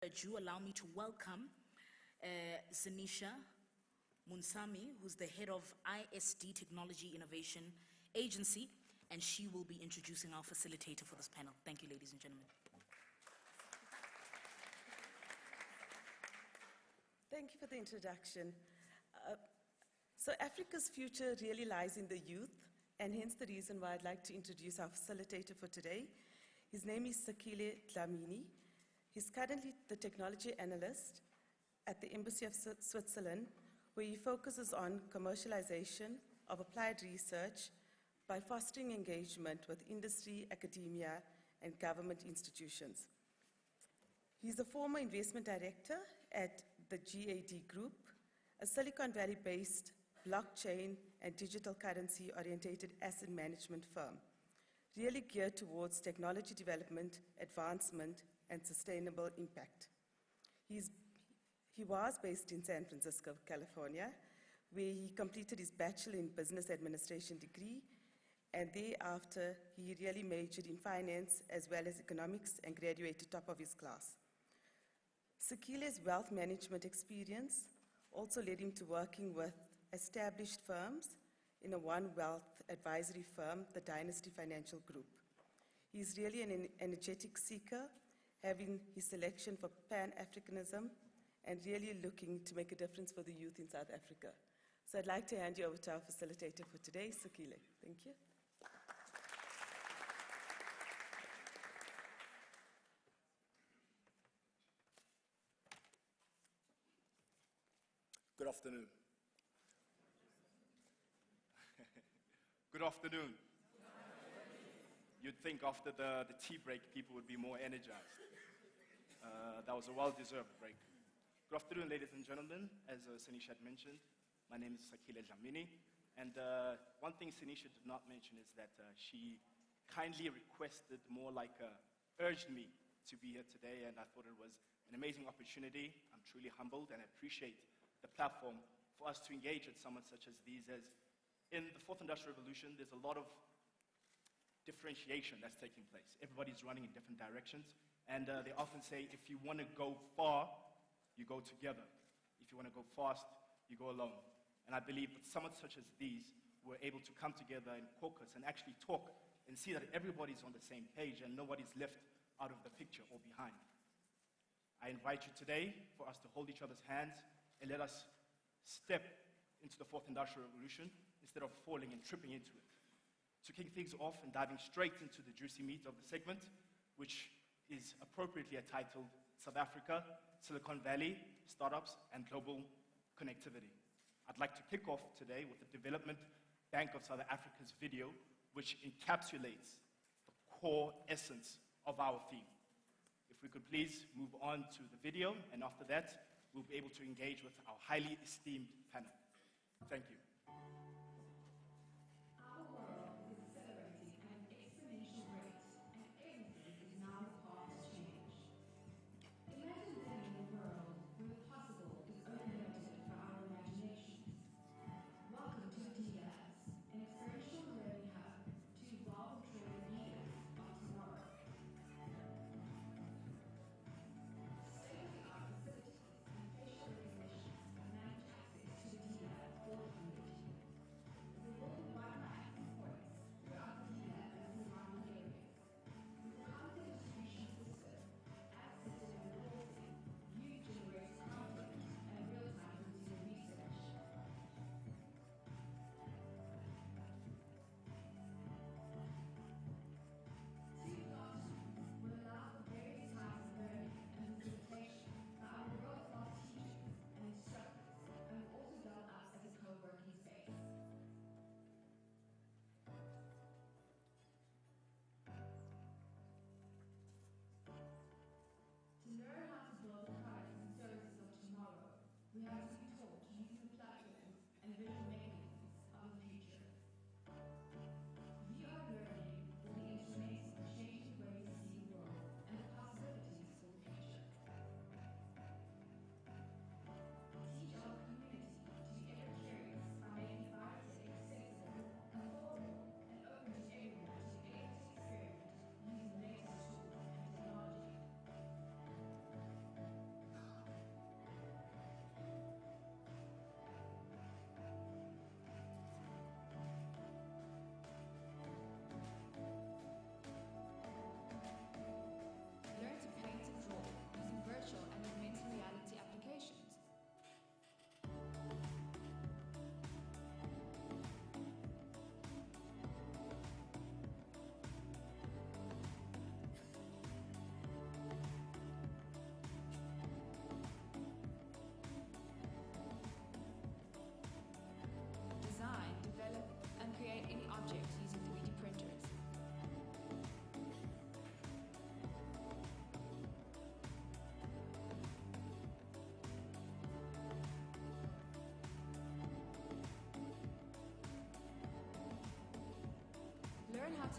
ado, allow me to welcome Zanisha Munsami, who's the head of ISD Technology Innovation Agency, and she will be introducing our facilitator for this panel. Thank you, ladies and gentlemen. Thank you for the introduction. So Africa's future really lies in the youth, and hence the reason why I'd like to introduce our facilitator for today. His name is Sakile Dlamini. He's currently the technology analyst at the Embassy of Switzerland, where he focuses on commercialization of applied research by fostering engagement with industry, academia, and government institutions. He's a former investment director at the GAD Group, a Silicon Valley-based blockchain and digital currency-oriented asset management firm, really geared towards technology development, advancement, and sustainable impact. He was based in San Francisco, California, where he completed his Bachelor in Business Administration degree, and thereafter he really majored in finance as well as economics and graduated top of his class. Sakile's wealth management experience also led him to working with established firms in a one wealth advisory firm, the Dynasty Financial Group. He's really an energetic seeker, having his selection for Pan-Africanism and really looking to make a difference for the youth in South Africa. So I'd like to hand you over to our facilitator for today, Sakile. Thank you. Good afternoon. Good afternoon. You'd think after the tea break, people would be more energized. That was a well-deserved break. Good afternoon, ladies and gentlemen. As Sanisha had mentioned, my name is Sakile Dlamini. And one thing Sanisha did not mention is that she kindly requested, more like urged me to be here today, and I thought it was an amazing opportunity. I'm truly humbled and I appreciate the platform for us to engage with someone such as these. As in the fourth industrial revolution, there's a lot of differentiation that's taking place. Everybody's running in different directions, and they often say, if you want to go far, you go together. If you want to go fast, you go alone. And I believe that someone such as these were able to come together in caucus and actually talk and see that everybody's on the same page and nobody's left out of the picture or behind. I invite you today for us to hold each other's hands and let us step into the fourth industrial revolution instead of falling and tripping into it. To kick things off and diving straight into the juicy meat of the segment, which is appropriately titled South Africa, Silicon Valley, Startups, and Global Connectivity. I'd like to kick off today with the Development Bank of South Africa's video, which encapsulates the core essence of our theme. If we could please move on to the video, and after that, we'll be able to engage with our highly esteemed panel. Thank you. Our world is accelerating at an exponential rate, and everything is now a path to change. Imagine living in a world where the possible is unlimited for our imaginations. Welcome to delegates, an experiential learning hub to evolve and train leaders of tomorrow. State-of-the-art facilities and facial recognition grant access to the DLAB for the community.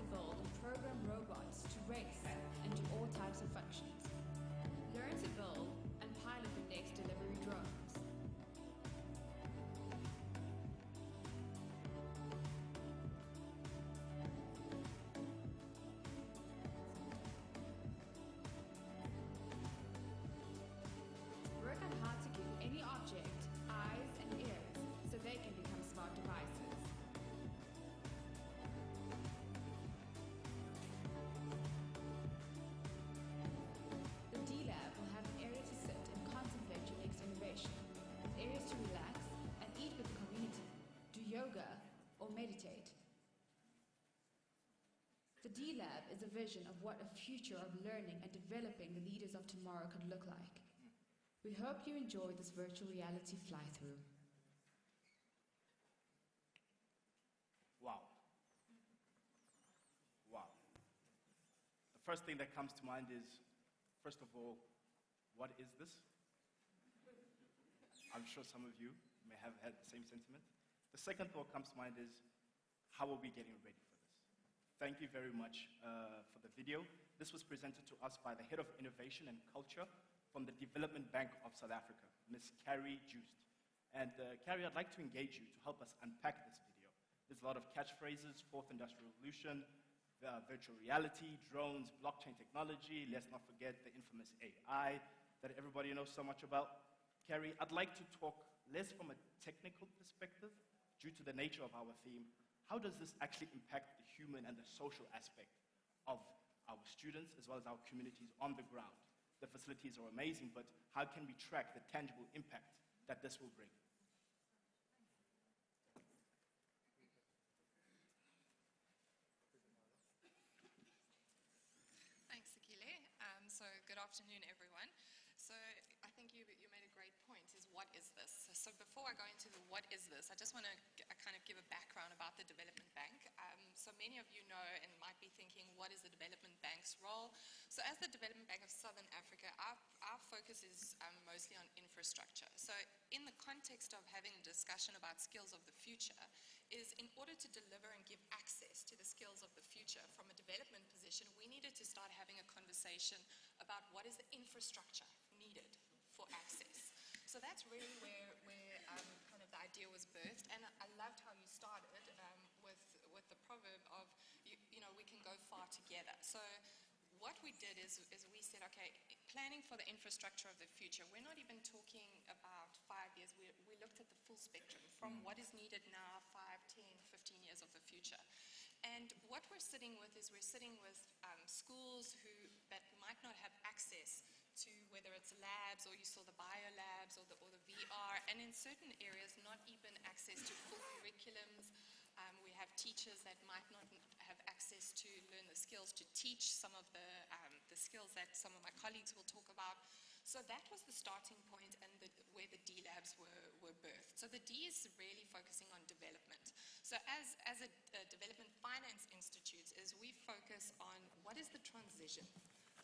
to build and program robots to race and do all types of functions. Learn to build and pilot the next delivery drones. Work on how to give any object eyes and ears so they can become smart devices. The D-Lab will have an area to sit and contemplate your next innovation, with areas to relax and eat with the community, do yoga, or meditate. The D-Lab is a vision of what a future of learning and developing the leaders of tomorrow could look like. We hope you enjoy this virtual reality fly-through. Wow. Wow. The first thing that comes to mind is, first of all, what is this? I'm sure some of you may have had the same sentiment. The second thought comes to mind is, how are we getting ready for this? Thank you very much for the video. This was presented to us by the Head of Innovation and Culture from the Development Bank of South Africa, Ms. Carrie Joost. And Carrie, I'd like to engage you to help us unpack this video. There's a lot of catchphrases: fourth industrial revolution, virtual reality, drones, blockchain technology, let's not forget the infamous AI that everybody knows so much about. Carrie, I'd like to talk less from a technical perspective due to the nature of our theme. How does this actually impact the human and the social aspect of our students as well as our communities on the ground? The facilities are amazing, but how can we track the tangible impact that this will bring? Thanks, Sakile. So good afternoon, everyone. So I think you made a great point, is what is this? So before I go into the what is this, I just want to kind of give a background about the Development Bank. So many of you know and might be thinking, what is the Development Bank's role? So as the Development Bank of Southern Africa, our focus is mostly on infrastructure. So in the context of having a discussion about skills of the future, is in order to deliver and give access to the skills of the future from a development position, we needed to start having a conversation about what is the infrastructure needed for access. So that's really where kind of the idea was birthed, and I loved how you started with the proverb of, you know, we can go far together. So what we did is we said, okay, planning for the infrastructure of the future, we're not even talking about 5 years, we looked at the full spectrum from what is needed now, 5, 10, 15 years of the future. And what we're sitting with is we're sitting with schools that might not have access to, whether it's labs or you saw the bio labs or the VR, and in certain areas not even access to full curriculums. We have teachers that might not have access to learn the skills to teach some of the skills that some of my colleagues will talk about. So that was the starting point and where the D labs were birthed. So the D is really focusing on development. So as a development finance institute, is we focus on what is the transition.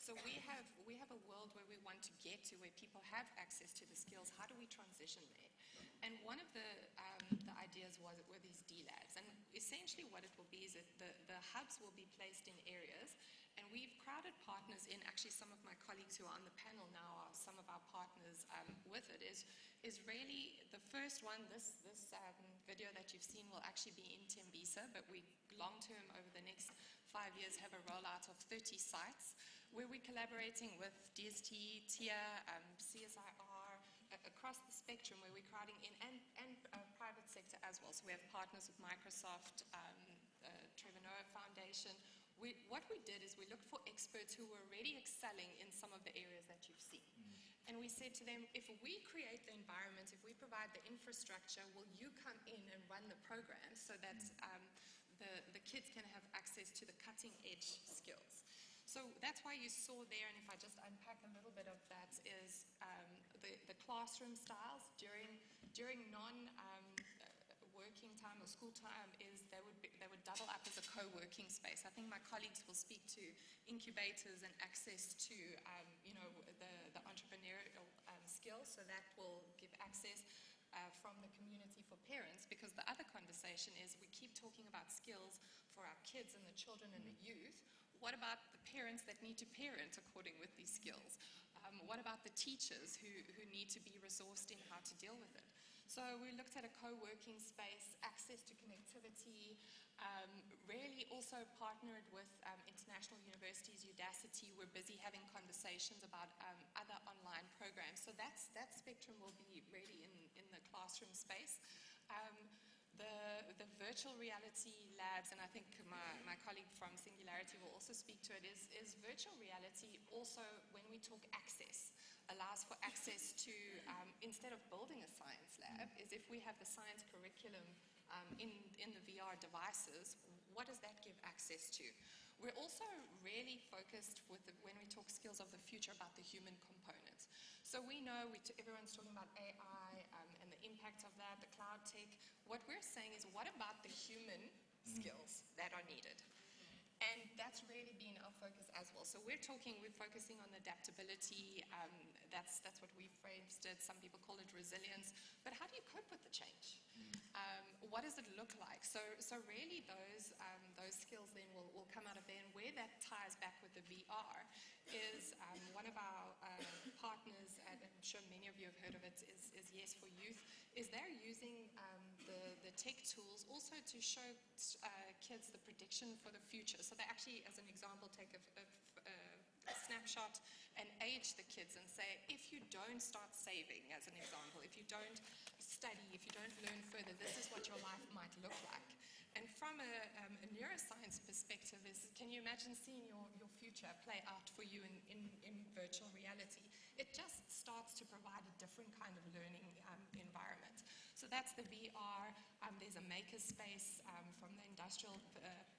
So we have a world where we want to get to, where people have access to the skills. How do we transition there? And one of the ideas were these D labs. And essentially what it will be is that the hubs will be placed in areas, and we've crowded partners in. Actually, some of my colleagues who are on the panel now are some of our partners with it. Is really the first one. This video that you've seen will actually be in Tembisa, but we long-term over the next 5 years have a rollout of 30 sites where we're collaborating with DST, TIA, CSIR, across the spectrum, where we're crowding in, and private sector as well. So we have partners with Microsoft, Trevor Noah Foundation. What we did is we looked for experts who were already excelling in some of the areas that you've seen. And we said to them, if we create the environment, if we provide the infrastructure, will you come in and run the program so that the kids can have access to the cutting edge skills? So that's why you saw there, and if I just unpack a little bit of that, is the classroom styles during working time or school time, is they would double up as a co-working space. I think my colleagues will speak to incubators and access to the entrepreneurial skills, so that will give access from the community for parents, because the other conversation is we keep talking about skills for our kids and the children and the youth, what about the parents that need to parent according with these skills? What about the teachers who need to be resourced in how to deal with it? So we looked at a co-working space, access to connectivity, really also partnered with international universities, Udacity. We're busy having conversations about other online programs. So that spectrum will be really in the classroom space. The virtual reality labs, and I think my colleague from Singularity will also speak to it, is virtual reality also, when we talk access, allows for access to, instead of building a science lab, is if we have the science curriculum in the VR devices, what does that give access to? We're also really focused when we talk skills of the future about the human components. So we know everyone's talking about AI and the impact of that, the cloud tech. What we're saying is, what about the human skills that are needed? And that's really been our focus as well. So we're focusing on adaptability. That's what we phrased it. Some people call it resilience. But how do you cope with the change? What does it look like? So really those skills then will come out of there. And where that ties back with the VR is one of our partners, and I'm sure many of you have heard of it, is Yes for Youth, is they're using the tech tools also to show kids the prediction for the future. So they actually, as an example, take a snapshot and age the kids and say, if you don't start saving, as an example, if you don't study, if you don't learn further, this is what your life might look like. And from a neuroscience perspective, can you imagine seeing your future play out for you in virtual reality? It just starts to provide a different kind of learning environment. So that's the VR. There's a maker space from the industrial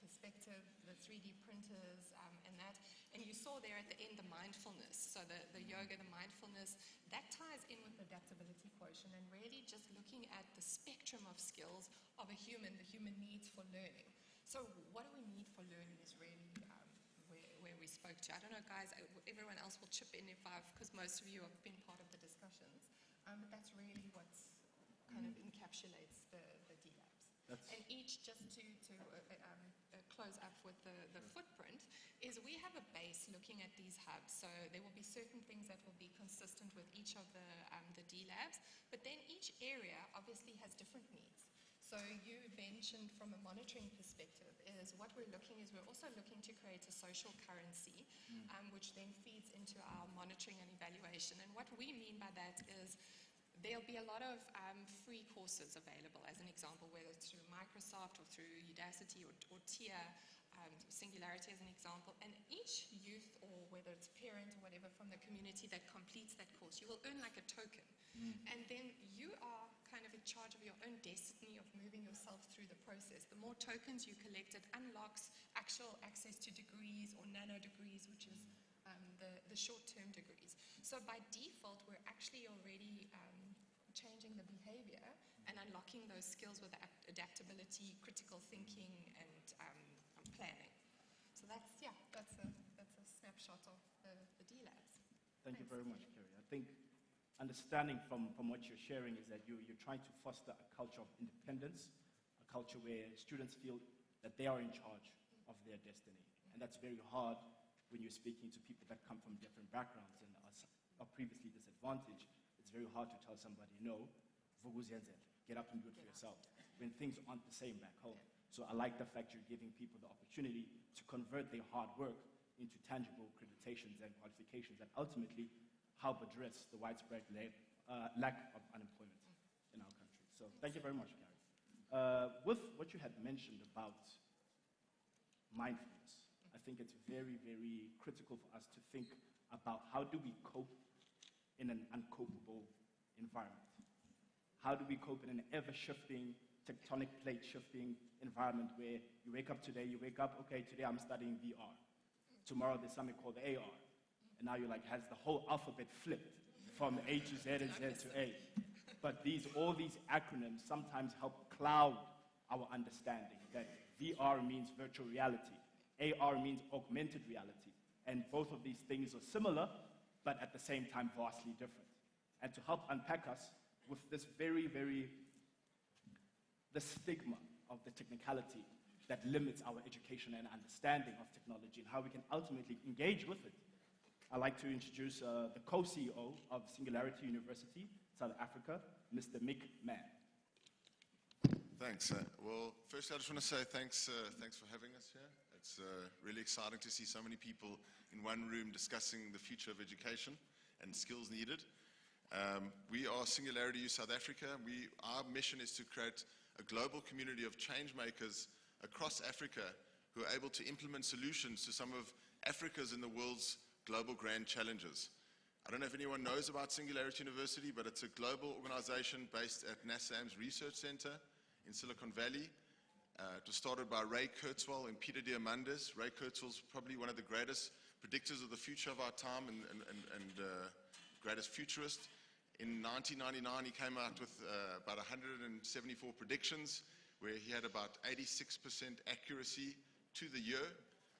perspective, the 3D printers and that. And you saw there at the end the mindfulness. So the yoga, the mindfulness, that ties in with the adaptability quotient and really just looking at the spectrum of skills of a human, the human needs for learning. So what do we need for learning is really where we spoke to. I don't know, guys, everyone else will chip in because most of you have been part of the discussions. But that's really what kind of encapsulates the D-Labs. And each, just to close up with the footprint, is we have a base looking at these hubs. So there will be certain things that will be consistent with each of the D-Labs, but then each area obviously has different needs. So you mentioned from a monitoring perspective is what we're also looking to create a social currency, which then feeds into our monitoring and evaluation. And what we mean by that is there'll be a lot of free courses available, as an example, whether it's through Microsoft or through Udacity or TIA, Singularity as an example. And each youth, or whether it's parent or whatever from the community that completes that course, you will earn like a token. And then you are kind of in charge of your own destiny of moving yourself through the process. The more tokens you collect, it unlocks actual access to degrees or nano degrees, which is the short-term degrees. So by default, we're actually already changing the behavior and unlocking those skills with adaptability, critical thinking, and planning. So that's a snapshot of the D-Labs. Thank you very much, Kerry. I think understanding from what you're sharing is that you're trying to foster a culture of independence, a culture where students feel that they are in charge of their destiny. And that's very hard when you're speaking to people that come from different backgrounds and are previously disadvantaged. It's very hard to tell somebody, no, get up and do it for yourself, when things aren't the same back home. So I like the fact you're giving people the opportunity to convert their hard work into tangible accreditations and qualifications that ultimately help address the widespread lack of unemployment in our country. So thank you very much, Gary. With what you had mentioned about mindfulness, I think it's very, very critical for us to think about how do we cope in an uncopable environment? How do we cope in an ever-shifting, tectonic plate-shifting environment where you wake up, okay, today I'm studying VR. Tomorrow there's something called AR. And now you're like, has the whole alphabet flipped from A to Z and Z to A. But all these acronyms sometimes help cloud our understanding that VR means virtual reality. AR means augmented reality. And both of these things are similar, but at the same time vastly different. And to help unpack us with this the stigma of the technicality that limits our education and understanding of technology and how we can ultimately engage with it. I'd like to introduce the co-CEO of Singularity University, South Africa, Mr. Mick Mann. Thanks. Well, first I just want to say thanks for having us here. It's really exciting to see so many people in one room discussing the future of education and skills needed. We are Singularity U South Africa. Our mission is to create a global community of change makers across Africa who are able to implement solutions to some of Africa's and the world's global grand challenges. I don't know if anyone knows about Singularity University, but it's a global organization based at NASAM's Research Center in Silicon Valley. It was started by Ray Kurzweil and Peter Diamandis. Ray Kurzweil's probably one of the greatest predictors of the future of our time and greatest futurist. In 1999, he came out with about 174 predictions, where he had about 86% accuracy to the year.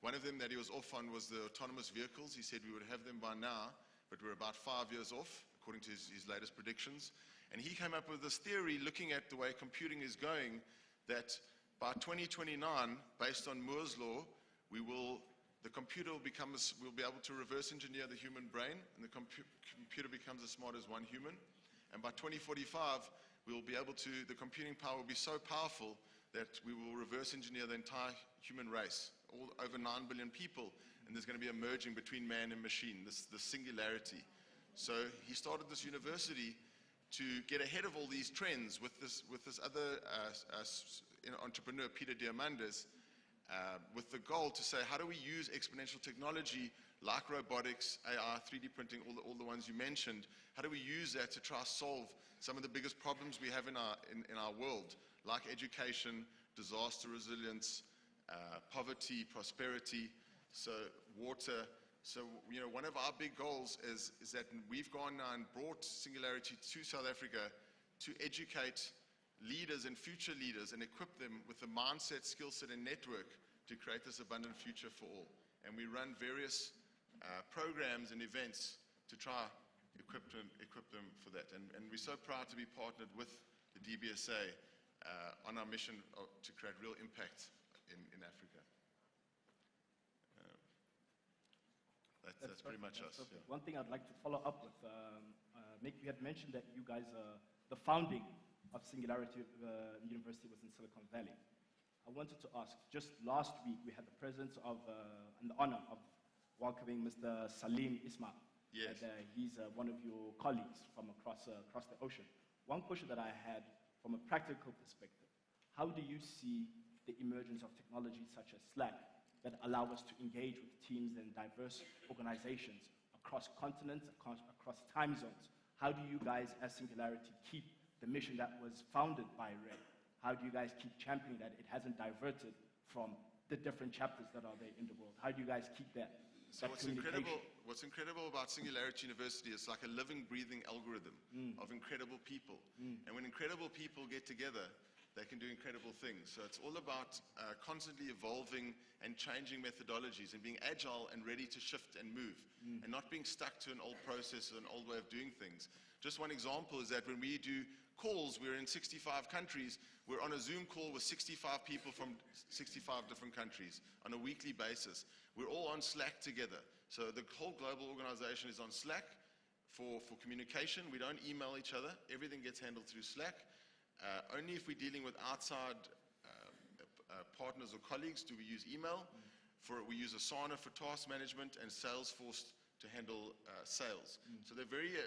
One of them that he was off on was the autonomous vehicles. He said we would have them by now, but we're about 5 years off, according to his latest predictions. And he came up with this theory, looking at the way computing is going, that by 2029, based on Moore's law, the computer will be able to reverse engineer the human brain, and the computer becomes as smart as one human. And by 2045, the computing power will be so powerful that we will reverse engineer the entire human race, all over 9 billion people, and there's going to be a merging between man and machine, the singularity. So he started this university to get ahead of all these trends with this other entrepreneur, Peter Diamandis, with the goal to say, how do we use exponential technology like robotics, AI, 3D printing, all the ones you mentioned, how do we use that to try to solve some of the biggest problems we have in our world, like education, disaster resilience, poverty, prosperity, so water. So, one of our big goals is that we've gone now and brought Singularity to South Africa to educate leaders and future leaders and equip them with the mindset, skill set, and network to create this abundant future for all. And we run various programs and events to try equip them for that. And we're so proud to be partnered with the DBSA on our mission to create real impact in Africa. That's pretty much us. Yeah. One thing I'd like to follow up with, Mick, you had mentioned that you guys are the founding of Singularity University was in Silicon Valley. I wanted to ask, just last week we had the presence of and the honor of welcoming Mr. Salim Ismail. Yes. And, he's one of your colleagues from across the ocean. One question that I had from a practical perspective, how do you see the emergence of technologies such as Slack that allow us to engage with teams and diverse organizations across continents, across time zones? How do you guys as Singularity keep the mission that was founded by Ray? How do you guys keep championing that it hasn't diverted from the different chapters that are there in the world? How do you guys keep that? So what's incredible about Singularity University is like a living, breathing algorithm of incredible people. And when incredible people get together, they can do incredible things. So it's all about constantly evolving and changing methodologies and being agile and ready to shift and move and not being stuck to an old process or an old way of doing things. Just one example is that when we do calls, we're in 65 countries, we're on a Zoom call with 65 people from 65 different countries on a weekly basis. We're all on Slack together. So the whole global organization is on Slack for communication. We don't email each other. Everything gets handled through Slack. Only if we're dealing with outside partners or colleagues do we use email. We use Asana for task management and Salesforce to handle sales. So they're very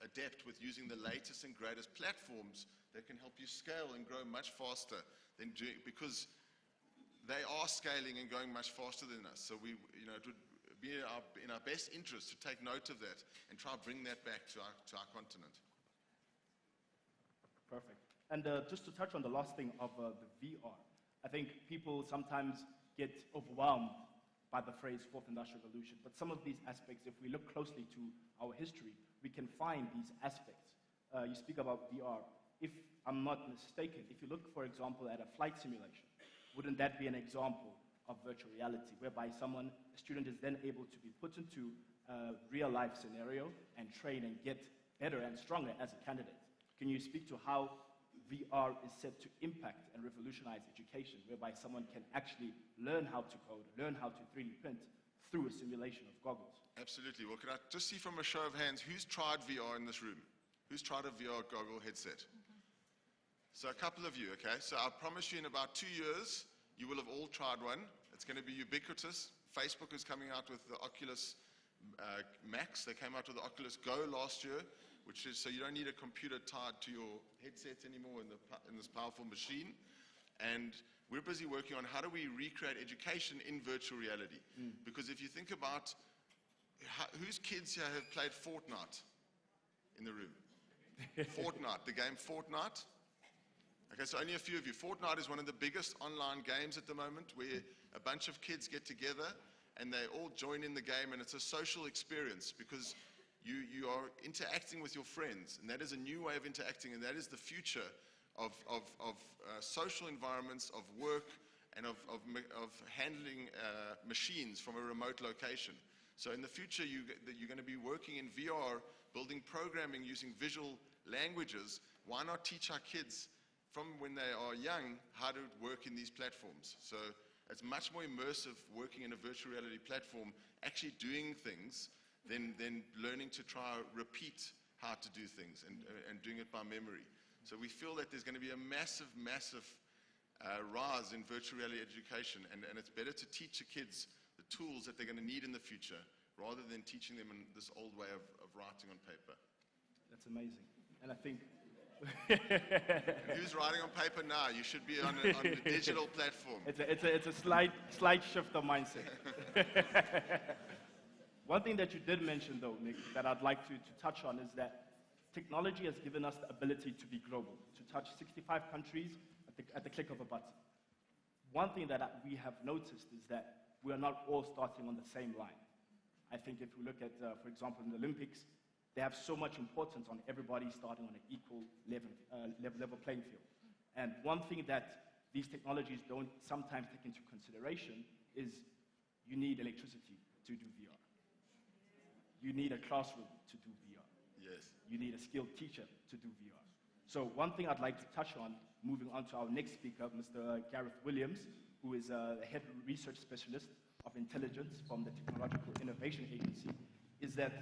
adept with using the latest and greatest platforms that can help you scale and grow much faster because they are scaling and going much faster than us. So it would be in our best interest to take note of that and try to bring that back to our continent. Perfect. And just to touch on the last thing of the VR, I think people sometimes get overwhelmed by the phrase Fourth Industrial Revolution, but some of these aspects, if we look closely to our history, we can find these aspects. You speak about VR. If I'm not mistaken, if you look, for example, at a flight simulation, wouldn't that be an example of virtual reality, whereby a student is then able to be put into a real-life scenario and train and get better and stronger as a candidate? Can you speak to how VR is set to impact and revolutionize education, whereby someone can actually learn how to code, learn how to 3D print through a simulation of goggles. Absolutely. Well, can I just see from a show of hands, who's tried VR in this room? Who's tried a VR goggle headset? So a couple of you, okay? So I promise you in about 2 years, you will have all tried one. It's going to be ubiquitous. Facebook is coming out with the Oculus Max. They came out with the Oculus Go last year, which is so you don't need a computer tied to your headset anymore in this powerful machine. And we're busy working on how do we recreate education in virtual reality. Because if you think about whose kids here have played Fortnite in the room? Fortnite, the game Fortnite. Okay, so only a few of you. Fortnite is one of the biggest online games at the moment where a bunch of kids get together and they all join in the game, and it's a social experience because you are interacting with your friends, and that is a new way of interacting, and that is the future of social environments, of work, and of handling machines from a remote location. So in the future, you're going to be working in VR, building programming using visual languages. Why not teach our kids from when they are young how to work in these platforms? So it's much more immersive working in a virtual reality platform, actually doing things, than learning to try repeat how to do things and doing it by memory. So we feel that there's going to be a massive, massive rise in virtual reality education, and it's better to teach the kids the tools that they're going to need in the future rather than teaching them in this old way of writing on paper. That's amazing. And I think Who's writing on paper now? You should be on a digital platform. it's a slight shift of mindset. One thing that you did mention, though, Nick, that I'd like to touch on is that technology has given us the ability to be global, to touch 65 countries at the click of a button. One thing that we have noticed is that we are not all starting on the same line. I think if we look at, for example, in the Olympics, they have so much importance on everybody starting on an equal level playing field. And one thing that these technologies don't sometimes take into consideration is you need electricity to do VR. You need a classroom to do VR. Yes. You need a skilled teacher to do VR. So one thing I'd like to touch on, moving on to our next speaker, Mr. Gareth Williams, who is the head research specialist of intelligence from the Technological Innovation Agency, is that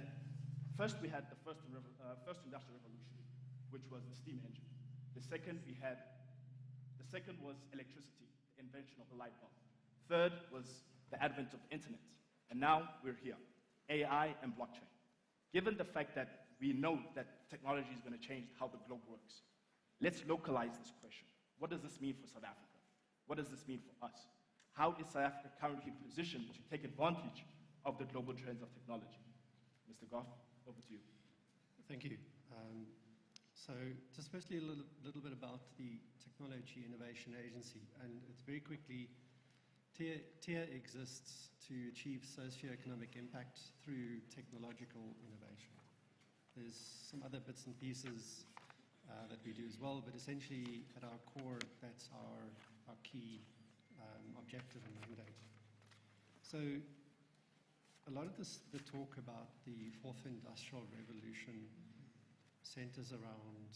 first we had the first industrial revolution, which was the steam engine. The second was electricity, the invention of the light bulb. Third was the advent of internet. And now we're here, AI and blockchain. Given the fact that we know that technology is going to change how the globe works, let's localize this question. What does this mean for South Africa? What does this mean for us? How is South Africa currently positioned to take advantage of the global trends of technology? Mr. Goff, over to you. Thank you. So just firstly, a little bit about the Technology Innovation Agency, and it's very quickly, TIA exists to achieve socioeconomic impact through technological innovation. There's some other bits and pieces that we do as well, but essentially at our core, that's our key objective and mandate. So a lot of the talk about the fourth industrial revolution centers around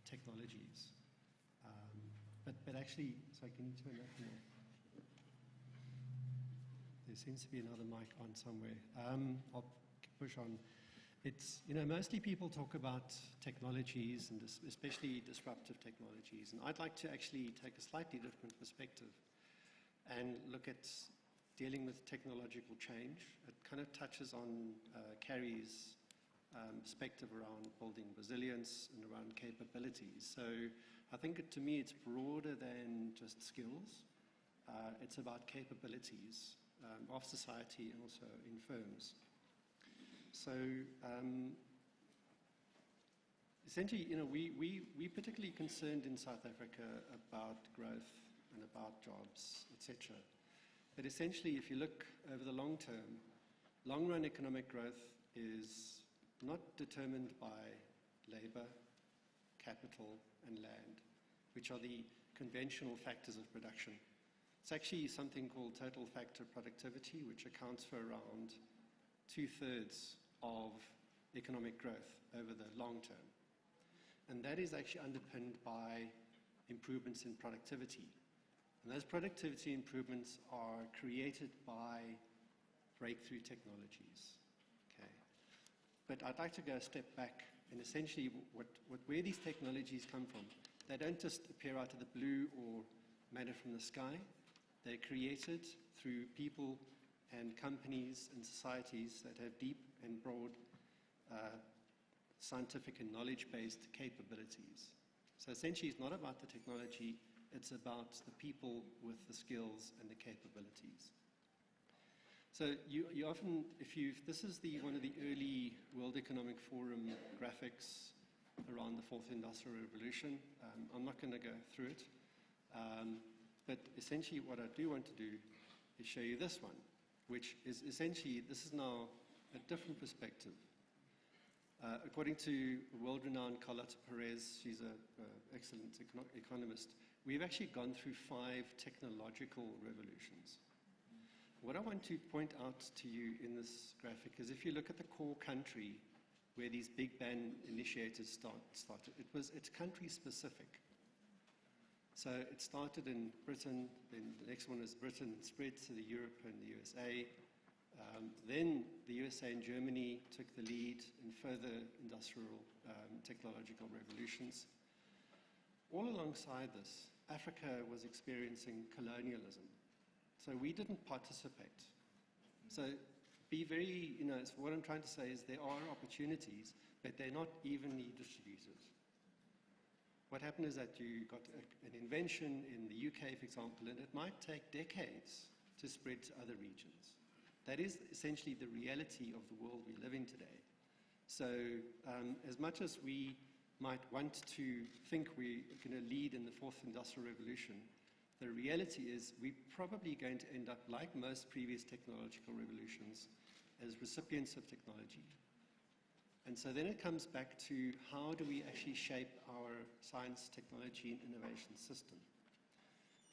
technologies. But actually, sorry, can you turn that on? There seems to be another mic on somewhere. I'll push on. It's, mostly people talk about technologies, and especially disruptive technologies. And I'd like to actually take a slightly different perspective and look at dealing with technological change. It kind of touches on Carrie's perspective around building resilience and around capabilities. So I think to me it's broader than just skills. It's about capabilities of society and also in firms. So essentially, we're particularly concerned in South Africa about growth and about jobs, etc. But essentially, if you look over the long term, long-run economic growth is not determined by labor, capital, and land, which are the conventional factors of production. It's actually something called total factor productivity, which accounts for around 2/3 of economic growth over the long term. And that is actually underpinned by improvements in productivity. And those productivity improvements are created by breakthrough technologies. Okay. But I'd like to go a step back and essentially where these technologies come from. They don't just appear out of the blue or matter from the sky. They're created through people and companies and societies that have deep and broad scientific and knowledge-based capabilities. So essentially, it's not about the technology, it's about the people with the skills and the capabilities. So you often, this is one of the early World Economic Forum graphics around the fourth industrial revolution. I'm not going to go through it, but essentially what I do want to do is show you this one, which is essentially, this is now a different perspective. According to world-renowned Carlota Perez, she's an excellent economist, we've actually gone through 5 technological revolutions. What I want to point out to you in this graphic is if you look at the core country where these big bang initiators started, it's country specific. So it started in Britain, then the next one is Britain, spread to the Europe and the USA. Then the USA and Germany took the lead in further industrial technological revolutions. All alongside this, Africa was experiencing colonialism. So we didn't participate. So be very, so what I'm trying to say is there are opportunities, but they're not evenly distributed. What happened is that you got an invention in the UK, for example, and it might take decades to spread to other regions. That is essentially the reality of the world we live in today. So as much as we might want to think we're going to lead in the fourth industrial revolution, the reality is we're probably going to end up, like most previous technological revolutions, as recipients of technology. And so then it comes back to how do we actually shape our science, technology, and innovation system.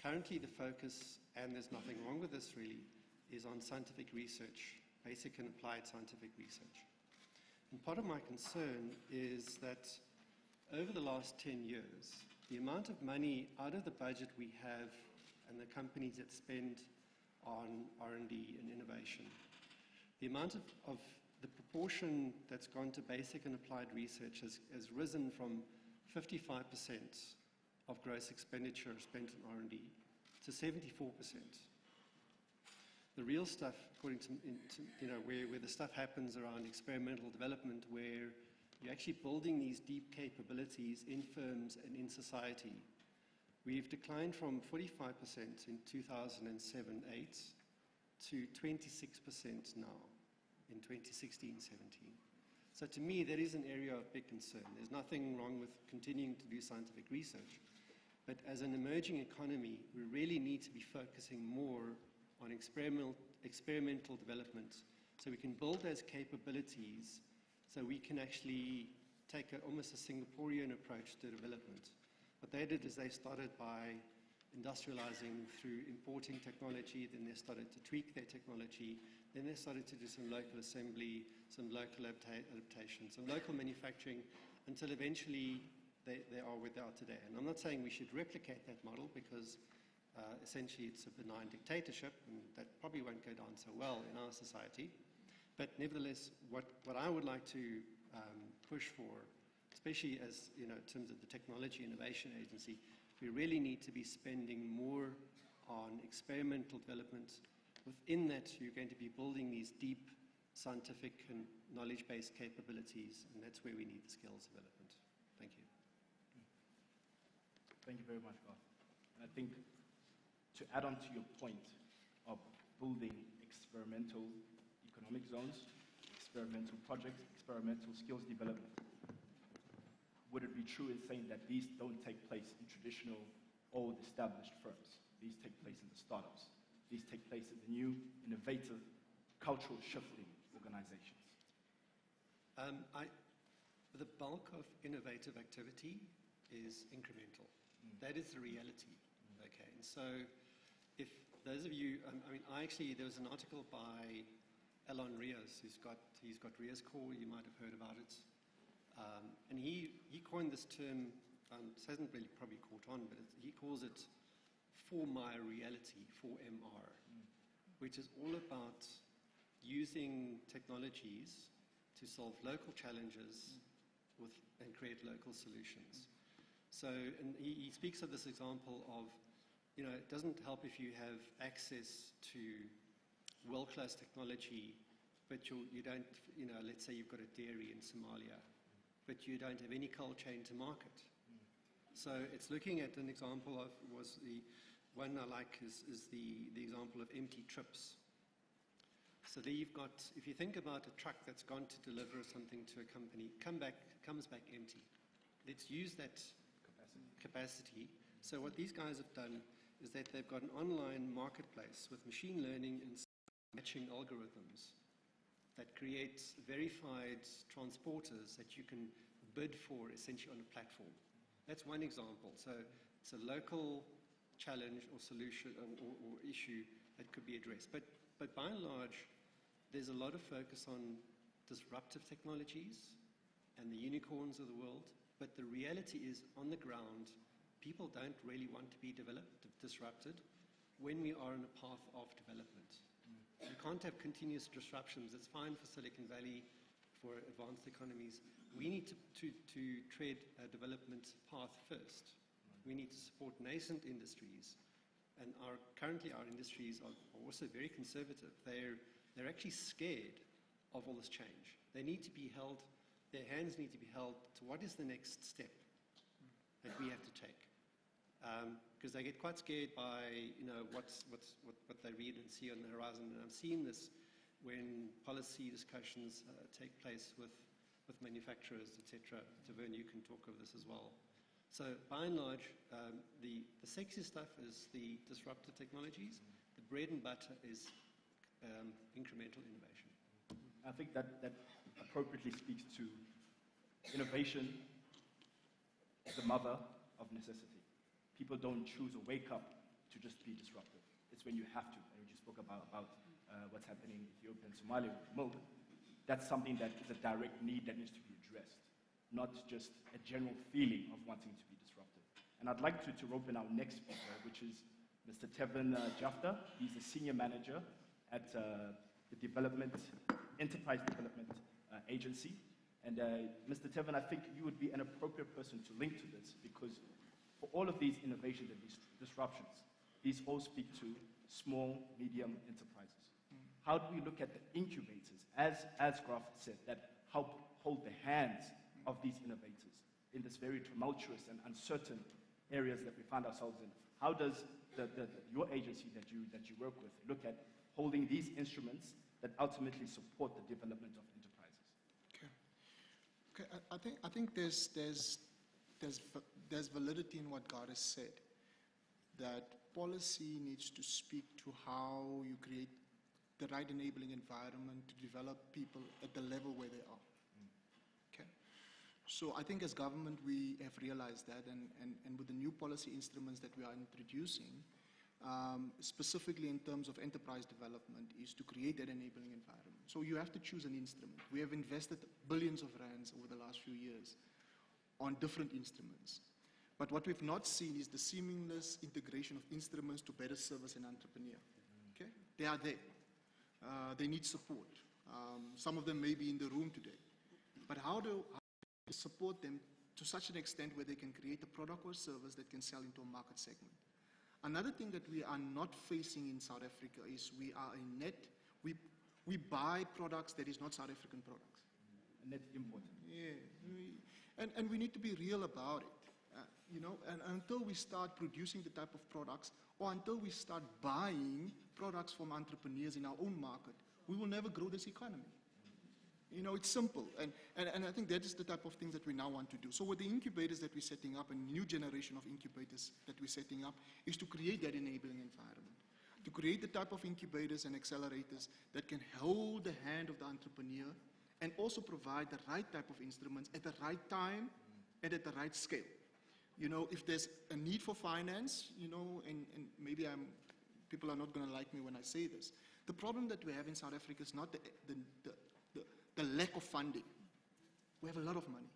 Currently the focus, and there's nothing wrong with this really, is on scientific research, basic and applied scientific research. And part of my concern is that over the last 10 years, the amount of money out of the budget we have and the companies that spend on R&D and innovation, the amount of the proportion that's gone to basic and applied research has risen from 55% of gross expenditure spent on R&D to 74%. The real stuff, according to where the stuff happens around experimental development, where you're actually building these deep capabilities in firms and in society, we've declined from 45% in 2007-8 to 26% now in 2016-17. So to me, that is an area of big concern. There's nothing wrong with continuing to do scientific research, but as an emerging economy, we really need to be focusing more on experimental development so we can build those capabilities so we can actually take almost a Singaporean approach to development. What they did is they started by industrializing through importing technology, then they started to tweak their technology, then they started to do some local assembly, some local adaptation, some local manufacturing, until eventually they are where they are today. And I'm not saying we should replicate that model because essentially it's a benign dictatorship and that probably won't go down so well in our society. But nevertheless, what I would like to push for, especially as in terms of the Technology Innovation Agency, we really need to be spending more on experimental development. Within that, you're going to be building these deep scientific and knowledge-based capabilities, and that's where we need the skills development. Thank you. Thank you very much, Garth. And I think to add on to your point of building experimental economic zones, experimental projects, experimental skills development, would it be true in saying that these don't take place in traditional old established firms? These take place in the startups. These take place in the new, innovative, cultural shifting organizations. The bulk of innovative activity is incremental. That is the reality. Okay, and so if those of you, there was an article by Elon Rios, he's got Rios Core, you might have heard about it. And he coined this term this hasn't really probably caught on, but he calls it For My Reality, 4MR, which is all about using technologies to solve local challenges and create local solutions. So, and he speaks of this example of, it doesn't help if you have access to world-class technology, but you don't, let's say you've got a dairy in Somalia, but you don't have any cold chain to market. So it's looking at an example of, the one I like is the example of empty trips. So there you've got, if you think about a truck that's gone to deliver something to a company, comes back empty. Let's use that capacity. So what these guys have done is that they've got an online marketplace with machine learning and matching algorithms that create verified transporters that you can bid for essentially on a platform. That's one example. So it's a local challenge or solution or issue that could be addressed. But by and large, there's a lot of focus on disruptive technologies and the unicorns of the world. But the reality is, on the ground, people don't really want to be disrupted when we are on a path of development. You can't have continuous disruptions. It's fine for Silicon Valley, for advanced economies. We need to tread a development path first. We need to support nascent industries. And currently our industries are also very conservative. They're actually scared of all this change. They need to be held, their hands need to be held to what is the next step that we have to take. Because they get quite scared by what they read and see on the horizon. And I've seen this when policy discussions take place with manufacturers, etc. Tavern, you can talk of this as well. So by and large, the sexy stuff is the disruptive technologies. The bread and butter is incremental innovation. I think that appropriately speaks to innovation, the mother of necessity. People don't choose or wake up to just be disruptive. It's when you have to. And you just spoke about what's happening in Ethiopia and Somalia with milk. That's something that is a direct need that needs to be addressed, not just a general feeling of wanting to be disruptive. And I'd like to rope in our next speaker, which is Mr. Tevin Jafta. He's a senior manager at the Enterprise Development Agency. And Mr. Tevin, I think you would be an appropriate person to link to this, because for all of these innovations and these disruptions, these all speak to small, medium enterprises. How do we look at the incubators, as Graf said, that help hold the hands of these innovators in this very tumultuous and uncertain areas that we find ourselves in? How does your agency that you work with look at holding these instruments that ultimately support the development of enterprises? Okay. I think there's validity in what God has said, that policy needs to speak to how you create the right enabling environment to develop people at the level where they are. Okay. So I think as government we have realized that, and with the new policy instruments that we are introducing, specifically in terms of enterprise development, is to create that enabling environment. So you have to choose an instrument. We have invested billions of rands over the last few years on different instruments. But what we've not seen is the seamless integration of instruments to better service an entrepreneur. Okay? They are there. They need support. Some of them may be in the room today. But how do we support them to such an extent where they can create a product or service that can sell into a market segment? Another thing that we are not facing in South Africa is we are a net, we buy products that is not South African products. A net importer. Yeah. And we need to be real about it. And until we start producing the type of products, or until we start buying products from entrepreneurs in our own market, we will never grow this economy. It's simple. And I think that is the type of things that we now want to do. So with the incubators that we're setting up, and new generation of incubators that we're setting up, is to create that enabling environment. To create the type of incubators and accelerators that can hold the hand of the entrepreneur and also provide the right type of instruments at the right time and at the right scale. If there's a need for finance, and maybe people are not going to like me when I say this, the problem that we have in South Africa is not the lack of funding. We have a lot of money.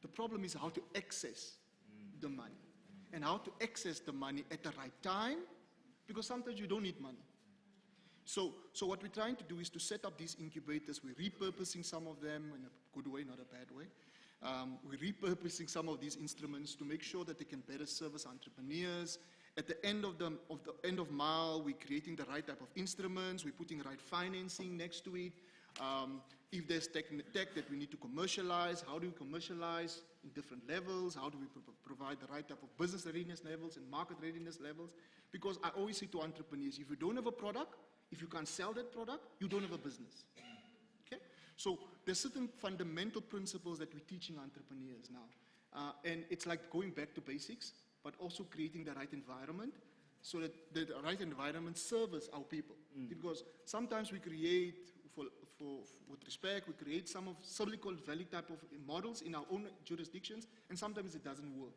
The problem is how to access the money and how to access the money at the right time, because sometimes you don't need money. So what we're trying to do is to set up these incubators. We're repurposing some of them in a good way, not a bad way. We're repurposing some of these instruments to make sure that they can better service entrepreneurs. At the end of the end of mile, we're creating the right type of instruments. We're putting right financing next to it. If there's tech that we need to commercialize, how do we commercialize in different levels? How do we provide the right type of business readiness levels and market readiness levels? Because I always say to entrepreneurs, if you don't have a product, if you can't sell that product, you don't have a business. Okay? So there's certain fundamental principles that we're teaching entrepreneurs now. And it's like going back to basics, but also creating the right environment so that the right environment serves our people. Because sometimes we create, with respect, we create some of Silicon Valley type of models in our own jurisdictions, and sometimes it doesn't work.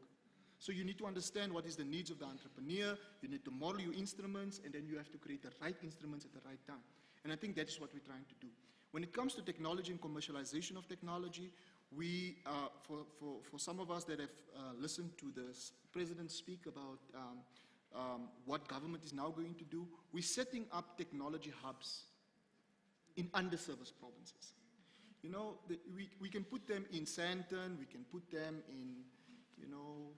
So you need to understand what is the needs of the entrepreneur, you need to model your instruments, and then you have to create the right instruments at the right time. And I think that is what we're trying to do. When it comes to technology and commercialization of technology, we, for some of us that have listened to the president speak about what government is now going to do, we're setting up technology hubs in underserviced provinces. You know, we can put them in Sandton, we can put them in, you know,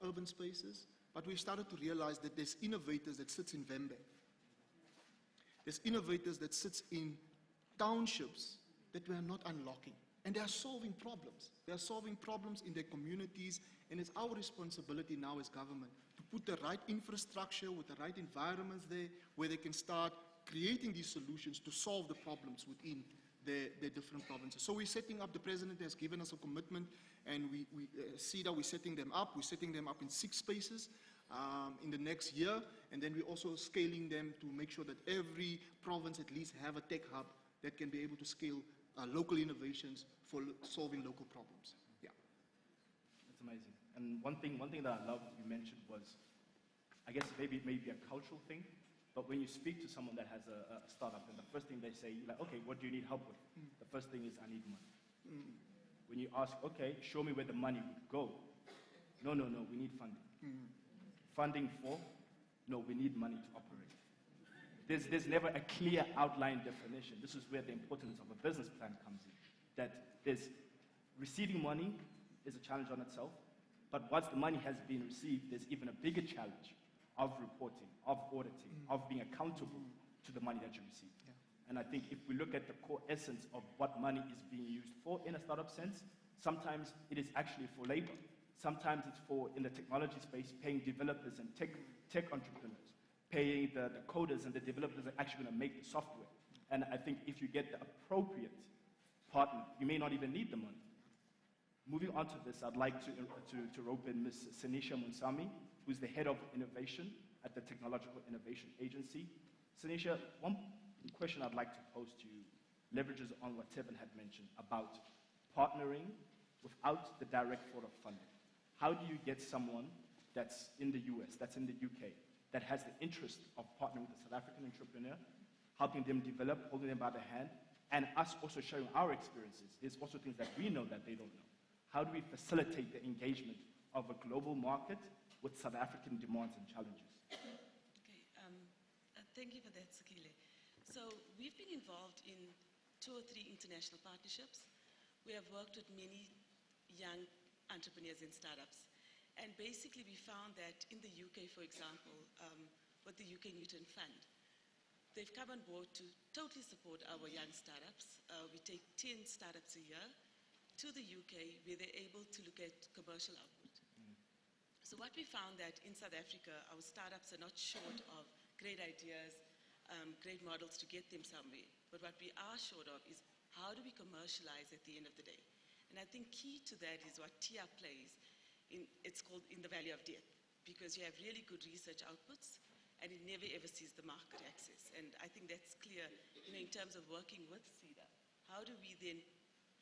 urban spaces, but we've started to realize that there's innovators that sits in Vembe. There's innovators that sits in townships that we are not unlocking. And they are solving problems. They are solving problems in their communities, and it's our responsibility now as government to put the right infrastructure with the right environments there where they can start creating these solutions to solve the problems within the different provinces. So we're setting up, the president has given us a commitment, and we see that we're setting them up. We're setting them up in 6 spaces in the next year, and then we're also scaling them to make sure that every province at least have a tech hub that can be able to scale local innovations for solving local problems. Yeah. That's amazing. And one thing that I love you mentioned was, I guess maybe a cultural thing, but when you speak to someone that has a startup, and the first thing they say, you're like, okay, what do you need help with? The first thing is, I need money. When you ask, okay, show me where the money would go. No, we need funding. Funding for? No, we need money to operate. There's never a clear outline definition. This is where the importance of a business plan comes in. That there's receiving money is a challenge on itself, but once the money has been received, there's even a bigger challenge of reporting, of auditing, of being accountable to the money that you receive. Yeah. And I think if we look at the core essence of what money is being used for in a startup sense, sometimes it is actually for labor. Sometimes it's for, in the technology space, paying developers and tech entrepreneurs, paying the coders and the developers that are actually going to make the software. And I think if you get the appropriate partner, you may not even need the money. Moving on to this, I'd like to rope in Ms. Sanisha Munsami, who's the head of innovation at the Technological Innovation Agency. Sanisha, one question I'd like to pose to you leverages on what Tevin had mentioned about partnering without the direct thought of funding. How do you get someone that's in the US, that's in the UK, that has the interest of partnering with a South African entrepreneur, helping them develop, holding them by the hand, and us also sharing our experiences? There's also things that we know that they don't know. How do we facilitate the engagement of a global market with South African demands and challenges? Okay, thank you for that, Sakile. So we've been involved in 2 or 3 international partnerships. We have worked with many young entrepreneurs and startups. And basically we found that in the UK, for example, with the UK Newton Fund, they've come on board to totally support our young startups. We take 10 startups a year to the UK where they're able to look at commercial output. So what we found that in South Africa, our startups are not short of great ideas, great models to get them somewhere. But what we are short of is how do we commercialize at the end of the day? And I think key to that is what TIA plays. It's called in the valley of death, because you have really good research outputs and it never ever sees the market access. And I think that's clear, in terms of working with CEDA. How do we then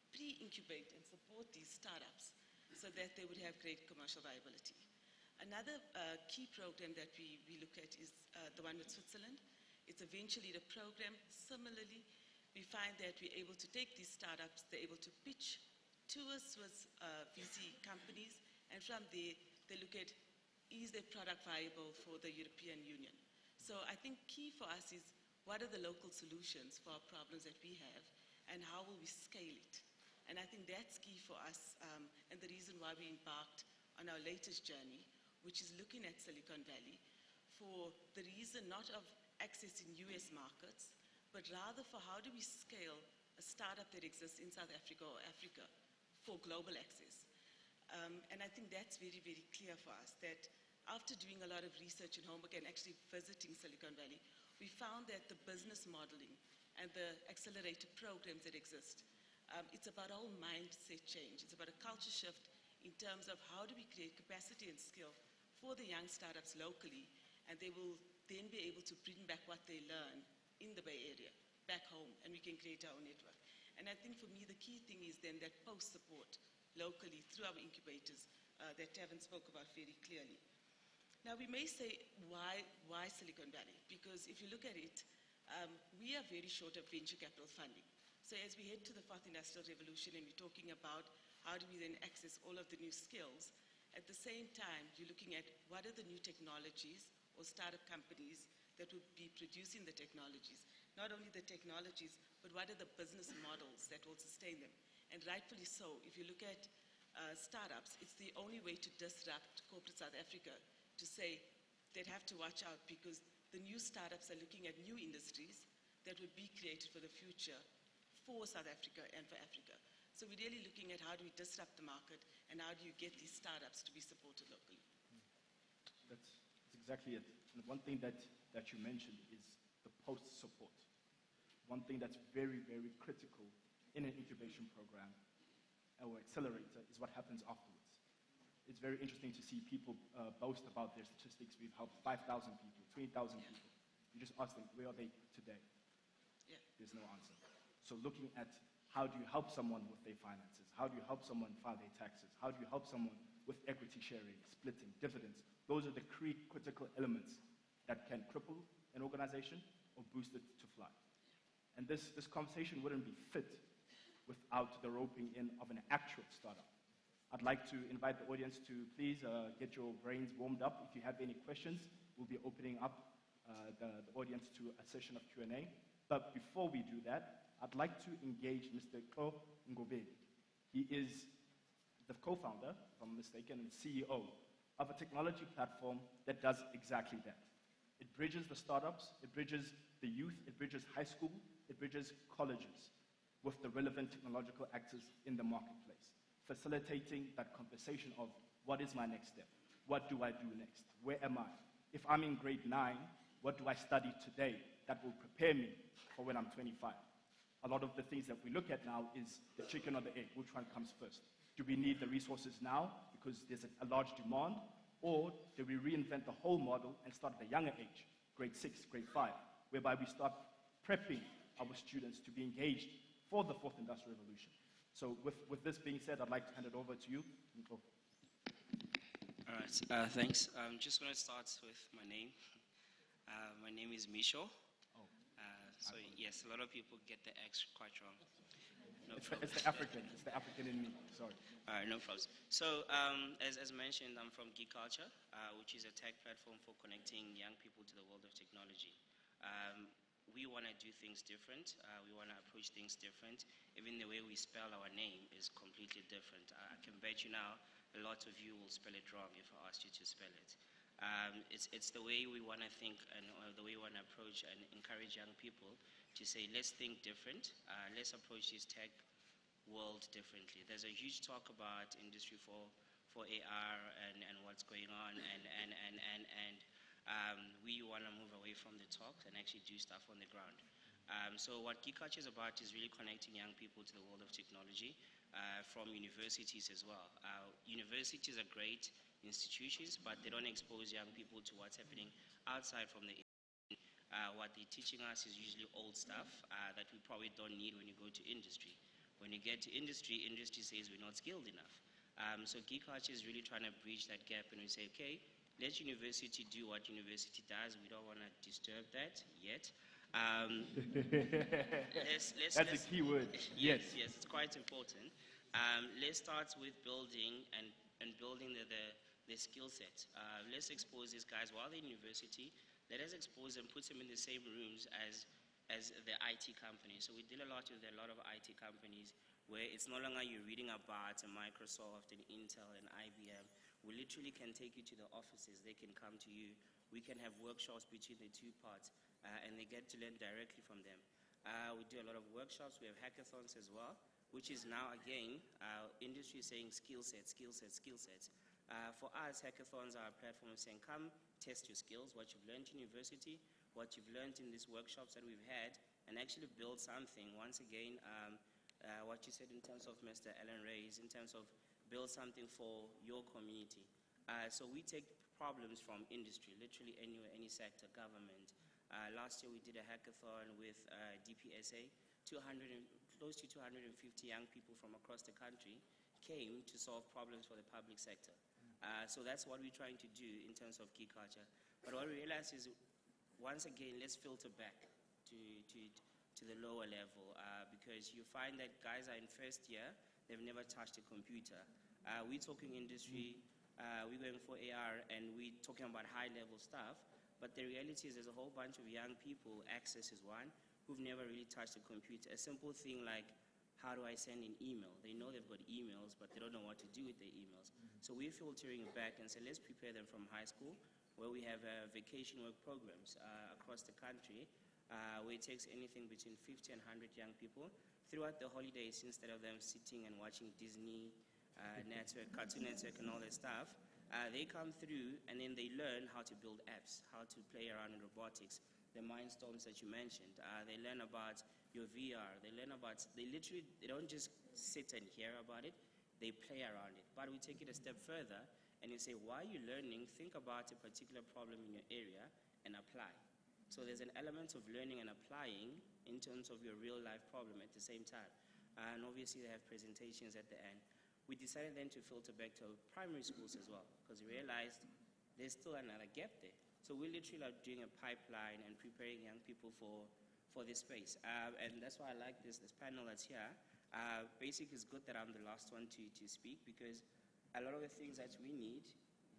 pre-incubate and support these startups so that they would have great commercial viability? Another key program that we look at is the one with Switzerland. It's a venture leader program. Similarly, we find that we're able to take these startups, they're able to pitch to us with VC companies, and from there, they look at, is their product viable for the European Union? So I think key for us is, what are the local solutions for our problems that we have, and how will we scale it? And I think that's key for us, and the reason why we embarked on our latest journey, which is looking at Silicon Valley for the reason not of accessing US markets, but rather for how do we scale a startup that exists in South Africa or Africa for global access. And I think that's very, very clear for us, that after doing a lot of research and homework and actually visiting Silicon Valley, we found that the business modeling and the accelerator programs that exist, it's about a whole mindset change. It's about a culture shift in terms of how do we create capacity and skill for the young startups locally, and they will then be able to bring back what they learn in the Bay Area, back home, and we can create our own network. And I think for me, the key thing is then that post-support locally through our incubators that Tavin spoke about very clearly. Now, we may say, why Silicon Valley? Because if you look at it, we are very short of venture capital funding. So as we head to the fourth industrial revolution and we're talking about how do we then access all of the new skills, at the same time, you're looking at what are the new technologies or startup companies that would be producing the technologies. Not only the technologies, but what are the business models that will sustain them? And rightfully so, if you look at startups, it's the only way to disrupt corporate South Africa, to say they'd have to watch out because the new startups are looking at new industries that would be created for the future for South Africa and for Africa. So we're really looking at how do we disrupt the market and how do you get these startups to be supported locally. That's exactly it. And one thing that you mentioned is the post-support. One thing that's very, very critical in an incubation program or accelerator is what happens afterwards. It's very interesting to see people boast about their statistics. We've helped 5,000 people, 20,000 people. You just ask them, where are they today? Yeah. There's no answer. So looking at how do you help someone with their finances? How do you help someone file their taxes? How do you help someone with equity sharing, splitting, dividends? Those are the critical elements that can cripple an organization or boost it to fly. And this conversation wouldn't be fit without the roping in of an actual startup. I'd like to invite the audience to please get your brains warmed up. If you have any questions, we'll be opening up the audience to a session of Q&A. But before we do that, I'd like to engage Mr. Klo Ngobeni. He is the co-founder, if I'm mistaken, and CEO of a technology platform that does exactly that. It bridges the startups, it bridges the youth, it bridges high school, it bridges colleges with the relevant technological actors in the marketplace, facilitating that conversation of what is my next step? What do I do next? Where am I? If I'm in grade 9, what do I study today that will prepare me for when I'm 25? A lot of the things that we look at now is the chicken or the egg. Which one comes first? Do we need the resources now because there's a large demand? Or do we reinvent the whole model and start at a younger age, grade 6, grade 5, whereby we start prepping our students to be engaged for the fourth industrial revolution? So with this being said, I'd like to hand it over to you. All right, thanks. I'm just going to start with my name. My name is Misho. So yes, a lot of people get the X quite wrong. No problem. It's the African in me, sorry. All right, no problems. So as mentioned, I'm from Geek Culture, which is a tech platform for connecting young people to the world of technology. We want to do things different. We want to approach things different. Even the way we spell our name is completely different. I can bet you now a lot of you will spell it wrong if I asked you to spell it. It's the way we want to think and the way we want to approach and encourage young people to say, let's think different. Let's approach this tech world differently. There's a huge talk about Industry 4.0 AR and what's going on, and we want to move away from the talk and actually do stuff on the ground. So what Geek Culture is about is really connecting young people to the world of technology from universities as well. Universities are great institutions, but they don't expose young people to what's happening outside from the what they're teaching us is usually old stuff that we probably don't need when you go to industry. When you get to industry, industry says we're not skilled enough. So Geek Culture is really trying to bridge that gap, and we say, okay, let university do what university does. We don't want to disturb that yet. That's a key word. Yes, it's quite important. Let's start with building and building their skill set. Let's expose these guys while they're in university. Let us expose them, put them in the same rooms as the IT companies. So we deal a lot with a lot of IT companies where it's no longer you're reading about a Microsoft and Intel and IBM. We literally can take you to the offices. They can come to you. We can have workshops between the two parts, and they get to learn directly from them. We do a lot of workshops. We have hackathons as well, which is now, again, industry is saying skill sets, skill sets, skill sets. For us, hackathons are a platform of saying, come test your skills, what you've learned in university, what you've learned in these workshops that we've had, and actually build something. Once again, what you said in terms of Mr. Alan Ray's, in terms of build something for your community. So we take problems from industry, literally anywhere, any sector, government. Last year we did a hackathon with DPSA. Close to 250 young people from across the country came to solve problems for the public sector. So that's what we're trying to do in terms of key culture. But what we realize is, once again, let's filter back to the lower level, because you find that guys are in first year, they've never touched a computer. We're talking industry, we're going for AR, and we're talking about high-level stuff. But the reality is there's a whole bunch of young people, access is one, who've never really touched a computer. A simple thing like, how do I send an email? They know they've got emails, but they don't know what to do with their emails. So we're filtering back and say, let's prepare them from high school, where we have vacation work programs across the country, where it takes anything between 50 and 100 young people throughout the holidays, instead of them sitting and watching Disney network, Cartoon Network and all that stuff. They come through and then they learn how to build apps, how to play around in robotics, the Mindstorms that you mentioned. They learn about your VR. They don't just sit and hear about it, they play around it. But we take it a step further and you say, while you're learning, think about a particular problem in your area and apply. So there's an element of learning and applying in terms of your real life problem at the same time. And obviously they have presentations at the end. We decided then to filter back to primary schools as well, because we realized there's still another gap there. So we literally are doing a pipeline and preparing young people for this space. And that's why I like this panel that's here. Basically, it's good that I'm the last one to speak, because a lot of the things that we need,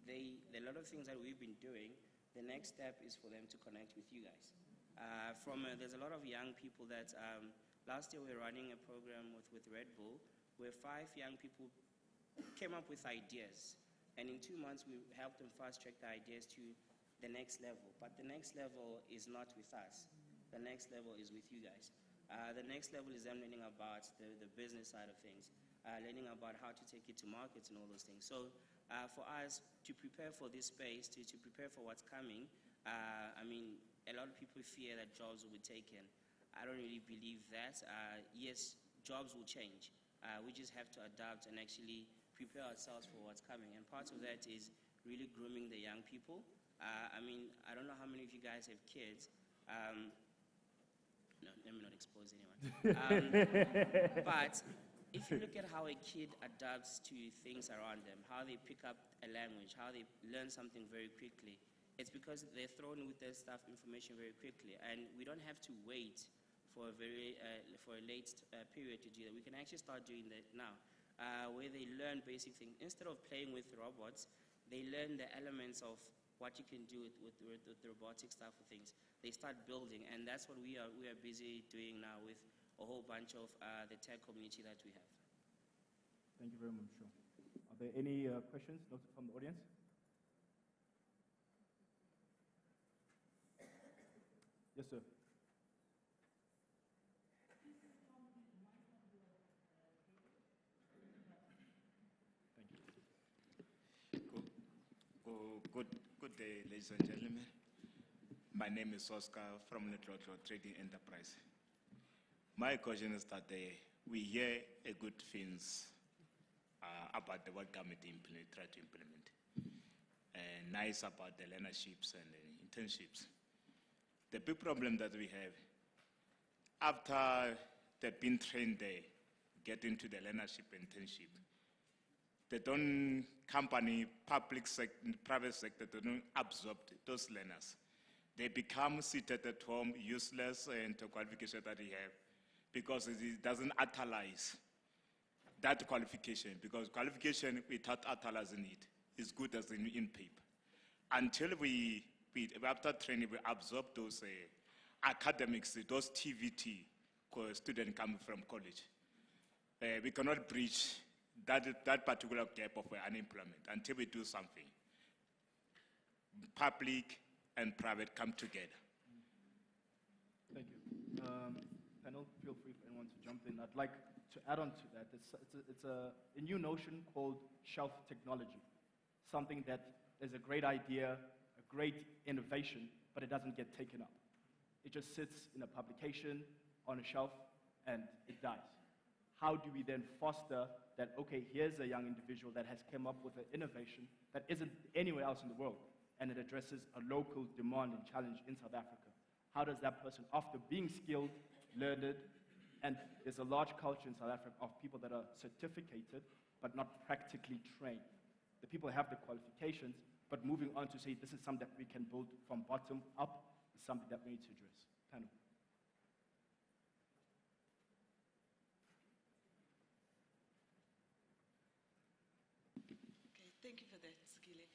a lot of things that we've been doing, the next step is for them to connect with you guys. There's a lot of young people that, last year we were running a program with Red Bull, where 5 young people came up with ideas. And in 2 months, we helped them fast-track the ideas to the next level. But the next level is not with us. The next level is with you guys. The next level is them learning about the business side of things, learning about how to take it to markets and all those things. So for us to prepare for this space, to prepare for what's coming, I mean, a lot of people fear that jobs will be taken. I don't really believe that. Yes, jobs will change. We just have to adapt and actually prepare ourselves for what's coming. And part of that is really grooming the young people. I mean, I don't know how many of you guys have kids. No, let me not expose anyone. But if you look at how a kid adapts to things around them, how they pick up a language, how they learn something very quickly, it's because they're thrown with their stuff information very quickly. And we don't have to wait for a late period to do that. We can actually start doing that now, where they learn basic things. Instead of playing with robots, they learn the elements of what you can do with the robotic stuff or things. They start building, and that's what we are busy doing now with a whole bunch of the tech community that we have. Thank you very much. Sure. Are there any questions from the audience? Yes, sir. Good day, ladies and gentlemen. My name is Oscar from Netlotlo Trading Enterprise. My question is that we hear a good things about the work government try to implement. Nice about the learnerships and the internships. The big problem that we have, after they've been trained there, get into the learnership internship, they don't, public sector, private sector, they don't absorb those learners. They become seated at home, useless, and the qualification that they have, because it doesn't utilize that qualification, because qualification without utilizing it is good as in paper. Until after training, we absorb those academics, those TVT students coming from college. We cannot breach that particular gap of unemployment until we do something. Public and private come together. Thank you. Panel, feel free for anyone to jump in. I'd like to add on to that. It's a new notion called shelf technology, something that is a great idea, a great innovation, but it doesn't get taken up. It just sits in a publication on a shelf and it dies. How do we then foster that, okay, here's a young individual that has come up with an innovation that isn't anywhere else in the world, and it addresses a local demand and challenge in South Africa. How does that person, after being skilled, learned, and there's a large culture in South Africa of people that are certificated but not practically trained. The people have the qualifications, but moving on to say this is something that we can build from bottom up is something that we need to address. Panel. Okay, thank you for that, Sekile.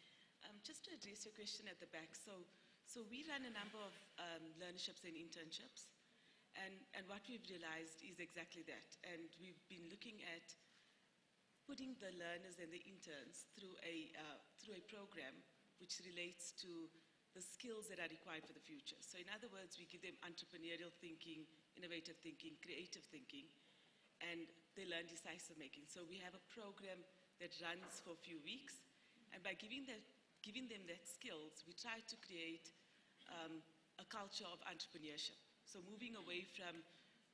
Just to address your question at the back, so we run a number of learnerships and internships, and what we've realized is exactly that. And we've been looking at putting the learners and the interns through a program which relates to the skills that are required for the future. So in other words, we give them entrepreneurial thinking, innovative thinking, creative thinking, and they learn decisive making. So we have a program that runs for a few weeks, and by giving them that skills, we try to create a culture of entrepreneurship. So moving away from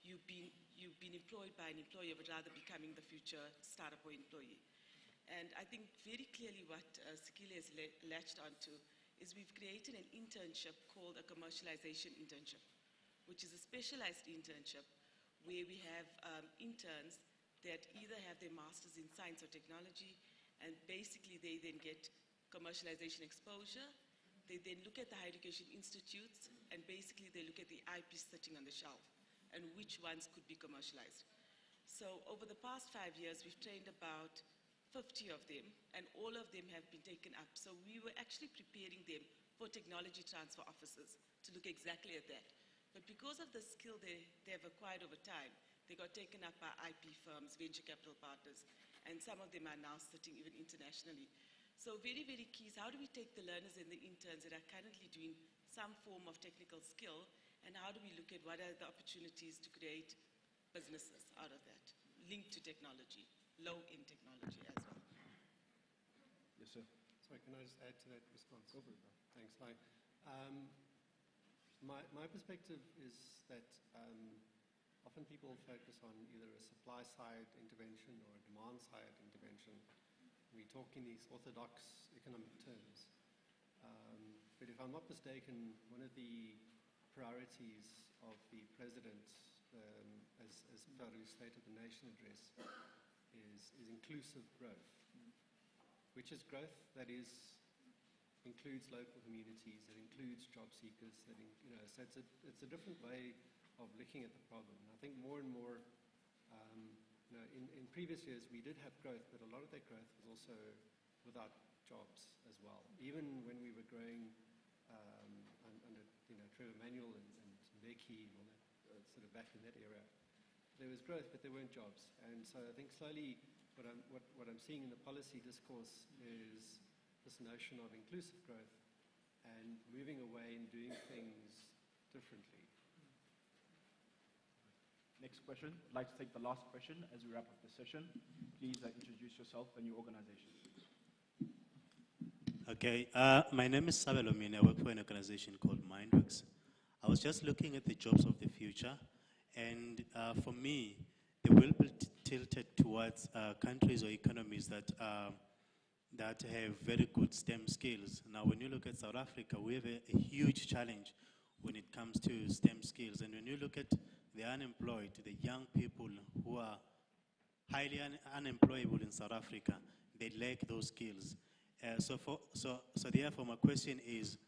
you've been employed by an employer, but rather becoming the future startup or employee. And I think very clearly what Sekile has latched onto is we've created an internship called a commercialization internship, which is a specialized internship where we have interns that either have their masters in science or technology, and basically they then get commercialization exposure. They then look at the higher education institutes, and basically they look at the IP sitting on the shelf and which ones could be commercialized. So over the past 5 years, we've trained about 50 of them, and all of them have been taken up. So we were actually preparing them for technology transfer offices to look exactly at that. But because of the skill they have acquired over time, they got taken up by IP firms, venture capital partners, and some of them are now sitting even internationally. So very, very key is how do we take the learners and the interns that are currently doing some form of technical skill, and how do we look at what are the opportunities to create businesses out of that, linked to technology, low-end technology as well. Yes, sir. Sorry, can I just add to that response? Over it. Thanks. Hi. My perspective is that often people focus on either a supply-side intervention or a demand-side intervention. We talk in these orthodox economic terms. But if I'm not mistaken, one of the priorities of the president, as Farouk State of the Nation address, is inclusive growth, which is growth that includes local communities, that includes job seekers, so it's a different way of looking at the problem. And I think more and more, in previous years we did have growth, but a lot of that growth was also without jobs as well. Even when we were growing under Trevor Manuel and Mbeki and all that, sort of back in that era, there was growth, but there weren't jobs. And so I think slowly what I'm seeing in the policy discourse is this notion of inclusive growth and moving away and doing things differently. Next question. I'd like to take the last question as we wrap up the session. Please introduce yourself and your organization. Okay, my name is Sabelo Mine. I work for an organization called Mindworks. I was just looking at the jobs of the future, and for me, they will be tilted towards countries or economies that have very good STEM skills. Now, when you look at South Africa, we have a huge challenge when it comes to STEM skills. And when you look at the unemployed, the young people who are highly unemployable in South Africa, they lack those skills. So therefore, my question is,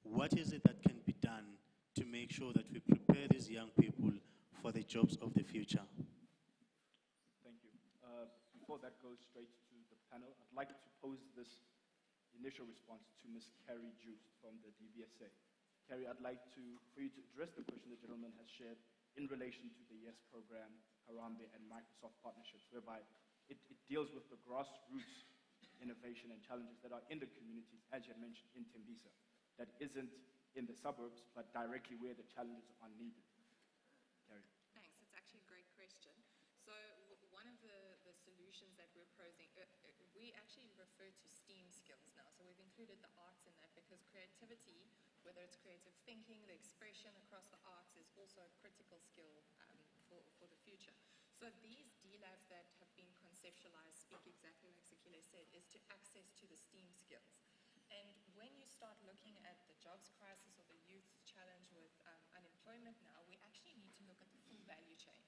what is it that can be done to make sure that we prepare these young people for the jobs of the future? Thank you. Before that goes straight to the panel, I'd like to pose this initial response to Ms. Carrie Juice from the DBSA. Carrie, I'd like for you to address the question the gentleman has shared in relation to the YES program, Harambe, and Microsoft partnerships, whereby it deals with the grassroots innovation and challenges that are in the communities, as you had mentioned, in Tembisa, that isn't in the suburbs, but directly where the challenges are needed. Carrie. Thanks. It's actually a great question. So one of the solutions that we're proposing, we actually refer to STEAM skills now. So we've included the arts in that because creativity, whether it's creative thinking, the expression across the arts, is also a critical skill for the future. So these D-labs that have been conceptualized speak exactly like Sakile said, is to access to the STEAM skills. And when you start looking at the jobs crisis or the youth challenge with unemployment now, we actually need to look at the full value chain,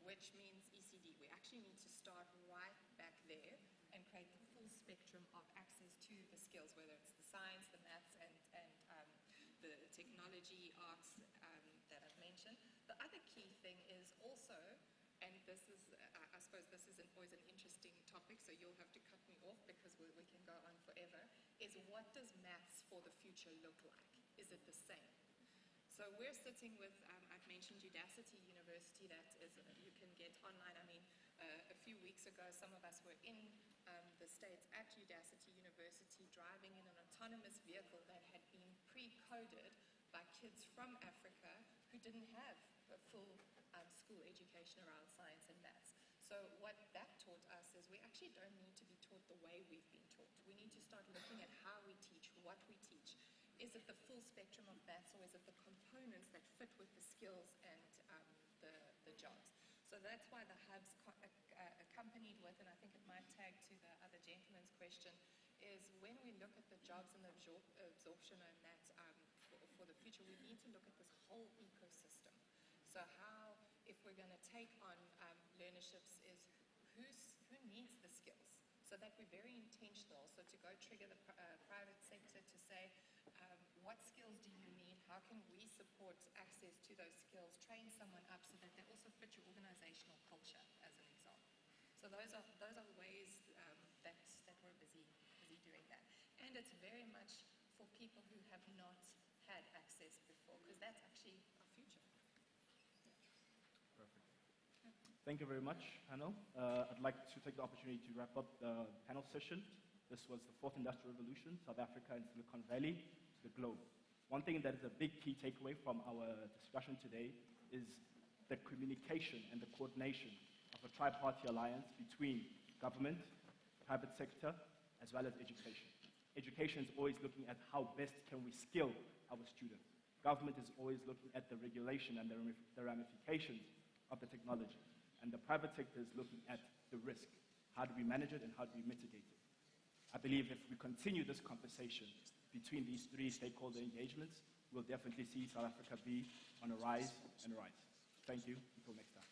which means ECD. We actually need to start right back there and create the full spectrum of access to the skills, whether it's the science, the maths, and the technology, arts that I've mentioned. The other key thing is also, and this is, I suppose this is always an interesting topic, so you'll have to cut me off because we can go on forever, is what does maths for the future look like? Is it the same? So we're sitting with, I've mentioned Udacity University, that is, you can get online. I mean, a few weeks ago, some of us were in the States at Udacity University driving in an autonomous vehicle that had been pre-coded by kids from Africa who didn't have a full school education around science and maths. So what that taught us is we actually don't need to be taught the way we've been taught. We need to start looking at how we teach, what we teach. Is it the full spectrum of maths, or is it the components that fit with the skills and the jobs? So that's why the hub's accompanied with, and I think it might tag to the other gentleman's question, is when we look at the jobs and the absorption and that for the future, we need to look at this whole ecosystem. So how, if we're going to take on learnerships, is who needs the skills? So that we're very intentional. So to go trigger the private sector to say, what skills do you need? How can we support access to those skills? Train someone up so that they also fit your organizational culture, as an example. So those are ways that we're busy doing that. And it's very much for people who have not had access before, because that's actually our future. Perfect. Thank you very much, panel. I'd like to take the opportunity to wrap up the panel session. This was the fourth industrial revolution, South Africa and Silicon Valley to the globe. One thing that is a big key takeaway from our discussion today is the communication and the coordination of a tripartite alliance between government, private sector, as well as education. Education is always looking at how best can we skill our students. Government is always looking at the regulation and the ramifications of the technology. And the private sector is looking at the risk. How do we manage it and how do we mitigate it? I believe if we continue this conversation between these three stakeholder engagements, we'll definitely see South Africa be on a rise and a rise. Thank you. Until next time.